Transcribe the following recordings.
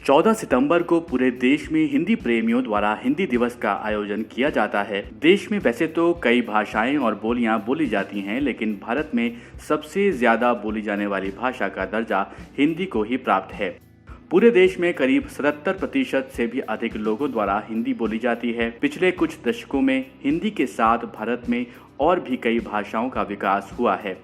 14 सितंबर को पूरे देश में हिंदी प्रेमियों द्वारा हिंदी दिवस का आयोजन किया जाता है। देश में वैसे तो कई भाषाएं और बोलियां बोली जाती हैं, लेकिन भारत में सबसे ज्यादा बोली जाने वाली भाषा का दर्जा हिंदी को ही प्राप्त है। पूरे देश में करीब 77% से भी अधिक लोगों द्वारा हिंदी बोली जाती है। पिछले कुछ दशकों में हिंदी के साथ भारत में और भी कई भाषाओं का विकास हुआ है।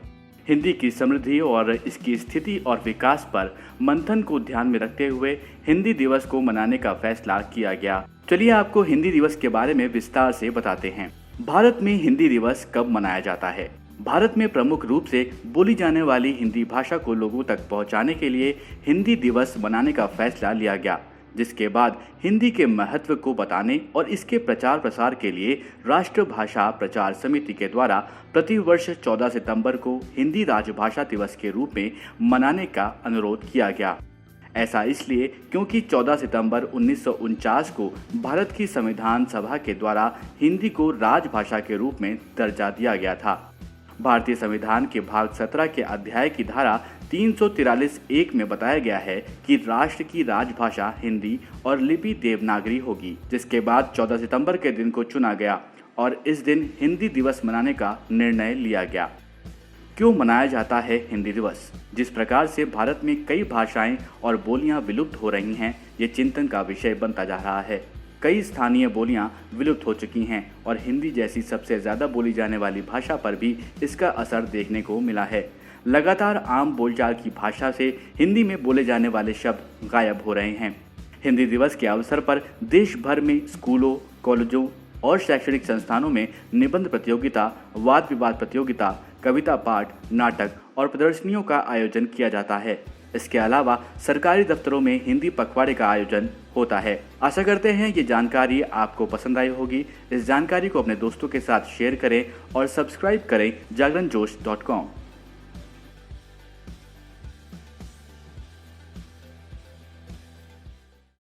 हिंदी की समृद्धि और इसकी स्थिति और विकास पर मंथन को ध्यान में रखते हुए हिंदी दिवस को मनाने का फैसला किया गया। चलिए आपको हिंदी दिवस के बारे में विस्तार से बताते हैं। भारत में हिंदी दिवस कब मनाया जाता है? भारत में प्रमुख रूप से बोली जाने वाली हिंदी भाषा को लोगों तक पहुंचाने के लिए हिंदी दिवस मनाने का फैसला लिया गया, जिसके बाद हिंदी के महत्व को बताने और इसके प्रचार प्रसार के लिए राष्ट्रभाषा प्रचार समिति के द्वारा प्रतिवर्ष 14 सितंबर को हिंदी राजभाषा दिवस के रूप में मनाने का अनुरोध किया गया। ऐसा इसलिए क्योंकि 14 सितंबर 1949 को भारत की संविधान सभा के द्वारा हिंदी को राजभाषा के रूप में दर्जा दिया गया था। भारतीय संविधान के भाग 17 के अध्याय की धारा 343(1) में बताया गया है कि राष्ट्र की राजभाषा हिंदी और लिपि देवनागरी होगी, जिसके बाद 14 सितंबर के दिन को चुना गया और इस दिन हिंदी दिवस मनाने का निर्णय लिया गया। क्यों मनाया जाता है हिंदी दिवस? जिस प्रकार से भारत में कई भाषाएं और बोलियां विलुप्त हो रही हैं, ये चिंतन का विषय बनता जा रहा है। कई स्थानीय बोलियां विलुप्त हो चुकी हैं और हिंदी जैसी सबसे ज़्यादा बोली जाने वाली भाषा पर भी इसका असर देखने को मिला है। लगातार आम बोलचाल की भाषा से हिंदी में बोले जाने वाले शब्द गायब हो रहे हैं। हिंदी दिवस के अवसर पर देश भर में स्कूलों, कॉलेजों और शैक्षणिक संस्थानों में निबंध प्रतियोगिता, वाद विवाद प्रतियोगिता, कविता पाठ, नाटक और प्रदर्शनियों का आयोजन किया जाता है। इसके अलावा सरकारी दफ्तरों में हिंदी पखवाड़े का आयोजन होता है। आशा करते हैं ये जानकारी आपको पसंद आई होगी। इस जानकारी को अपने दोस्तों के साथ शेयर करें और सब्सक्राइब करें जागरणजोश.com।